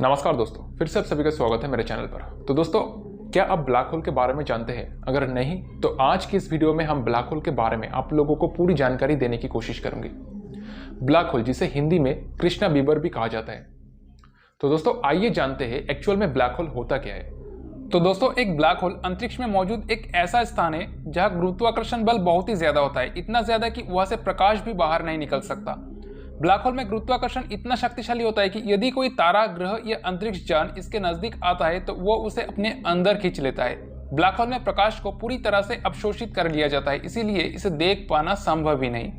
नमस्कार दोस्तों, फिर से आप सभी का स्वागत है मेरे चैनल पर। तो दोस्तों, क्या आप ब्लैक होल के बारे में जानते हैं? अगर नहीं तो आज की इस वीडियो में हम ब्लैक होल के बारे में आप लोगों को पूरी जानकारी देने की कोशिश करेंगे। ब्लैक होल, जिसे हिंदी में कृष्णा बीबर भी कहा जाता है। तो दोस्तों आइए जानते हैं एक्चुअल में ब्लैक होल होता क्या है। तो दोस्तों, एक ब्लैक होल अंतरिक्ष में मौजूद एक ऐसा स्थान है जहां गुरुत्वाकर्षण बल बहुत ही ज्यादा होता है, इतना ज्यादा कि वहां से प्रकाश भी बाहर नहीं निकल सकता। ब्लैक होल में गुरुत्वाकर्षण इतना शक्तिशाली होता है कि यदि कोई तारा, ग्रह या अंतरिक्ष यान इसके नजदीक आता है तो वो उसे अपने अंदर खींच लेता है। ब्लैक होल में प्रकाश को पूरी तरह से अवशोषित कर लिया जाता है, इसीलिए इसे देख पाना संभव ही नहीं।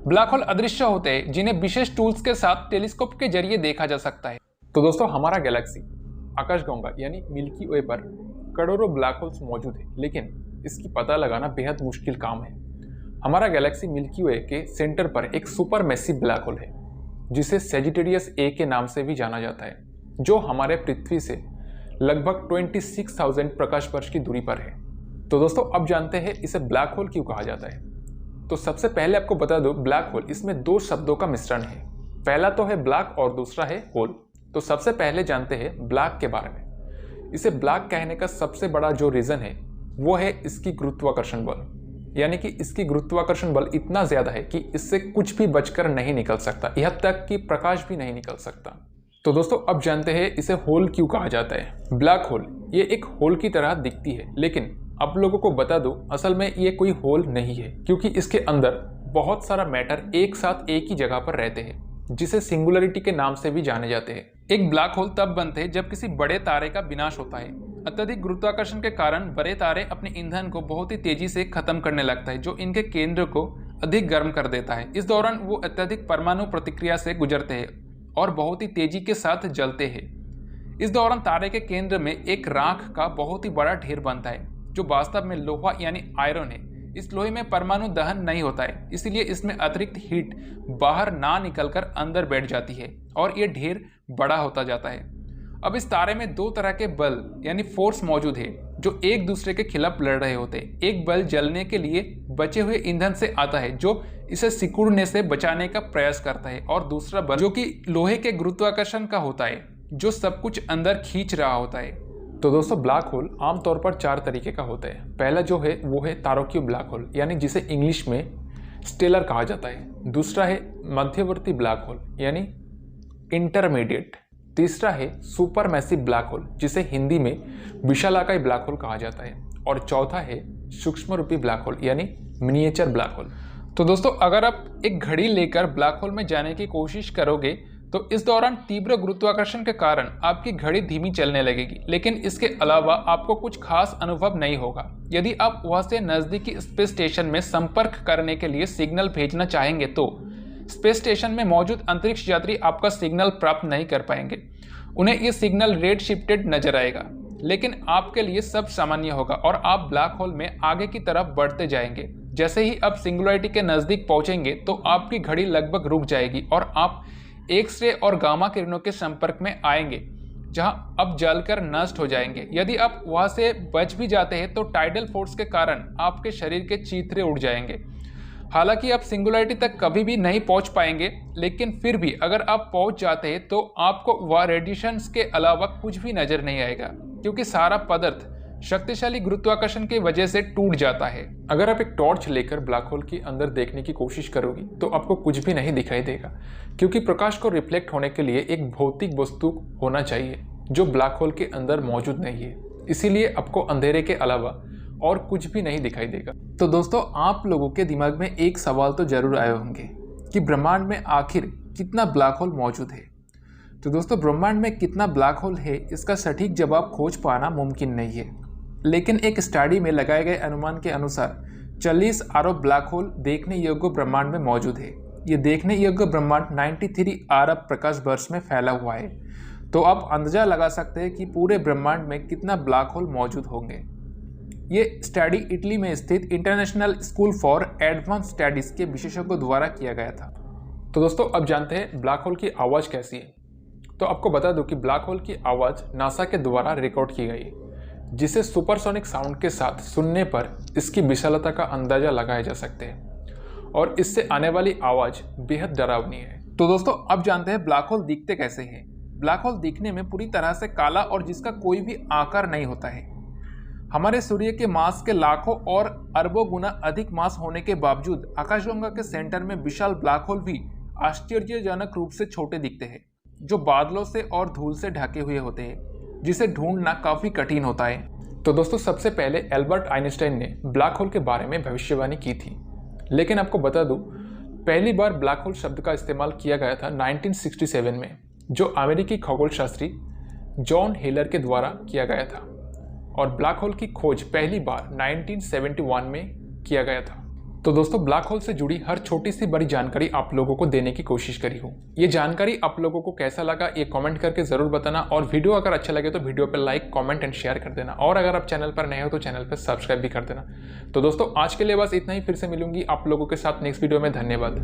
ब्लैक होल अदृश्य होते हैं जिन्हें विशेष टूल्स के साथ टेलीस्कोप के जरिए देखा जा सकता है। तो दोस्तों, हमारा गैलेक्सी आकाशगंगा यानी मिल्की वे पर करोड़ों ब्लैक होल्स मौजूद है, लेकिन इसकी पता लगाना बेहद मुश्किल काम है। हमारा गैलेक्सी मिल्की वे के सेंटर पर एक सुपर मैसिव ब्लैक होल है जिसे सेजिटेरियस ए के नाम से भी जाना जाता है, जो हमारे पृथ्वी से लगभग 26,000 प्रकाश वर्ष की दूरी पर है। तो दोस्तों, अब जानते हैं इसे ब्लैक होल क्यों कहा जाता है। तो सबसे पहले आपको बता दो, ब्लैक होल इसमें दो शब्दों का मिश्रण है। पहला तो है ब्लैक और दूसरा है होल। तो सबसे पहले जानते हैं ब्लैक के बारे में। इसे ब्लैक कहने का सबसे बड़ा जो रीजन है वो है इसकी गुरुत्वाकर्षण बल, यानी कि इसकी गुरुत्वाकर्षण बल इतना ज्यादा है कि इससे कुछ भी बचकर नहीं निकल सकता, यहाँ तक कि प्रकाश भी नहीं निकल सकता। तो दोस्तों, अब जानते हैं इसे होल क्यों कहा जाता है। ब्लैक होल ये एक होल की तरह दिखती है, लेकिन आप लोगों को बता दो असल में ये कोई होल नहीं है, क्योंकि इसके अंदर बहुत सारा मैटर एक साथ एक ही जगह पर रहते हैं, जिसे सिंगुलरिटी के नाम से भी जाने जाते हैं। एक ब्लैक होल तब बनते हैं जब किसी बड़े तारे का विनाश होता है। अत्यधिक गुरुत्वाकर्षण के कारण बड़े तारे अपने ईंधन को बहुत ही तेजी से खत्म करने लगता है, जो इनके केंद्र को अधिक गर्म कर देता है। इस दौरान वो अत्यधिक परमाणु प्रतिक्रिया से गुजरते हैं और बहुत ही तेजी के साथ जलते हैं। इस दौरान तारे के केंद्र में एक राख का बहुत ही बड़ा ढेर बनता है, जो वास्तव में लोहा यानी आयरन है। इस लोहे में परमाणु दहन नहीं होता है, इसलिए इसमें अतिरिक्त हीट बाहर ना निकलकर अंदर बैठ जाती है और ये ढेर बड़ा होता जाता है। अब इस तारे में दो तरह के बल यानी फोर्स मौजूद है जो एक दूसरे के खिलाफ लड़ रहे होते हैं। एक बल जलने के लिए बचे हुए ईंधन से आता है, जो इसे सिकुड़ने से बचाने का प्रयास करता है, और दूसरा बल जो कि लोहे के गुरुत्वाकर्षण का होता है, जो सब कुछ अंदर खींच रहा होता है। तो दोस्तों, ब्लैक होल आमतौर पर चार तरीके का होता है। पहला जो है वो है तारकीय ब्लैक होल, यानी जिसे इंग्लिश में स्टेलर कहा जाता है। दूसरा है मध्यवर्ती ब्लैक होल यानी इंटरमीडिएट। तीसरा है सुपर मैसिव ब्लैक होल, जिसे हिंदी में विशालाकाय ब्लैक होल कहा जाता है। और चौथा है सूक्ष्मरूपी ब्लैक होल यानी मिनिएचर ब्लैक होल। तो दोस्तों, अगर आप एक घड़ी लेकर ब्लैक होल में जाने की कोशिश करोगे तो इस दौरान तीव्र गुरुत्वाकर्षण के कारण आपकी घड़ी धीमी चलने लगेगी, लेकिन इसके अलावा आपको कुछ खास अनुभव नहीं होगा। यदि आप वहां से नजदीकी स्पेस स्टेशन में संपर्क करने के लिए सिग्नल भेजना चाहेंगे तो स्पेस स्टेशन में मौजूद अंतरिक्ष यात्री आपका सिग्नल प्राप्त नहीं कर पाएंगे। उन्हें ये सिग्नल रेड शिफ्टेड नजर आएगा, लेकिन आपके लिए सब सामान्य होगा और आप ब्लैक होल में आगे की तरफ बढ़ते जाएंगे। जैसे ही आप सिंगुलरिटी के नजदीक पहुंचेंगे तो आपकी घड़ी लगभग रुक जाएगी और आप एक्स रे और गामा किरणों के संपर्क में आएंगे, जहां अब जलकर नष्ट हो जाएंगे। यदि आप वहां से बच भी जाते हैं तो टाइडल फोर्स के कारण आपके शरीर के चीथड़े उड़ जाएंगे। हालांकि आप सिंगुलरिटी तक कभी भी नहीं पहुंच पाएंगे, लेकिन फिर भी अगर आप पहुंच जाते हैं तो आपको वह रेडिएशंस के अलावा कुछ भी नजर नहीं आएगा, क्योंकि सारा पदार्थ शक्तिशाली गुरुत्वाकर्षण की वजह से टूट जाता है। अगर आप एक टॉर्च लेकर ब्लैक होल के अंदर देखने की कोशिश करोगी तो आपको कुछ भी नहीं दिखाई देगा, क्योंकि प्रकाश को रिफ्लेक्ट होने के लिए एक भौतिक वस्तु होना चाहिए जो ब्लैक होल के अंदर मौजूद नहीं है। इसीलिए आपको अंधेरे के अलावा और कुछ भी नहीं दिखाई देगा। तो दोस्तों, आप लोगों के दिमाग में एक सवाल तो जरूर आए होंगे कि ब्रह्मांड में आखिर कितना ब्लैक होल मौजूद है। तो दोस्तों, ब्रह्मांड में कितना ब्लैक होल है इसका सटीक जवाब खोज पाना मुमकिन नहीं है, लेकिन एक स्टडी में लगाए गए अनुमान के अनुसार 40 अरब ब्लैक होल देखने योग्य ब्रह्मांड में मौजूद है। ये देखने योग्य ब्रह्मांड 93 अरब प्रकाश वर्ष में फैला हुआ है। तो आप अंदाजा लगा सकते हैं कि पूरे ब्रह्मांड में कितना ब्लैक होल मौजूद होंगे। ये स्टडी इटली में स्थित international school for advance studies के विशेषज्ञों द्वारा किया गया था। तो दोस्तों, अब जानते हैं ब्लैक होल की आवाज़ कैसी है। तो आपको बता दूं कि ब्लैक होल की आवाज़ नासा के द्वारा रिकॉर्ड की गई है, जिसे सुपरसोनिक साउंड के साथ सुनने पर इसकी विशालता का अंदाजा लगाया जा सकते हैं और इससे आने वाली आवाज़ बेहद डरावनी है। तो दोस्तों अब जानते हैं ब्लैक होल दिखते कैसे हैं। ब्लैक होल दिखने में पूरी तरह से काला और जिसका कोई भी आकार नहीं होता है। हमारे सूर्य के मास के लाखों और अरबों गुना अधिक मास होने के बावजूद आकाशगंगा के सेंटर में विशाल ब्लैक होल भी आश्चर्यजनक रूप से छोटे दिखते हैं, जो बादलों से और धूल से ढके हुए होते हैं, जिसे ढूंढना काफी कठिन होता है। तो दोस्तों, सबसे पहले एल्बर्ट आइंस्टाइन ने ब्लैक होल के बारे में भविष्यवाणी की थी, लेकिन आपको बता दूं, पहली बार ब्लैक होल शब्द का इस्तेमाल किया गया था 1967 में, जो अमेरिकी खगोल शास्त्री जॉन हेलर के द्वारा किया गया था, और ब्लैक होल की खोज पहली बार 1971 में किया गया था। तो दोस्तों, ब्लैक होल से जुड़ी हर छोटी सी बड़ी जानकारी आप लोगों को देने की कोशिश करी हूँ। ये जानकारी आप लोगों को कैसा लगा ये कमेंट करके ज़रूर बताना, और वीडियो अगर अच्छा लगे तो वीडियो पर लाइक, कमेंट एंड शेयर कर देना, और अगर आप चैनल पर नए हो तो चैनल पर सब्सक्राइब भी कर देना। तो दोस्तों, आज के लिए बस इतना ही। फिर से मिलूंगी आप लोगों के साथ नेक्स्ट वीडियो में। धन्यवाद।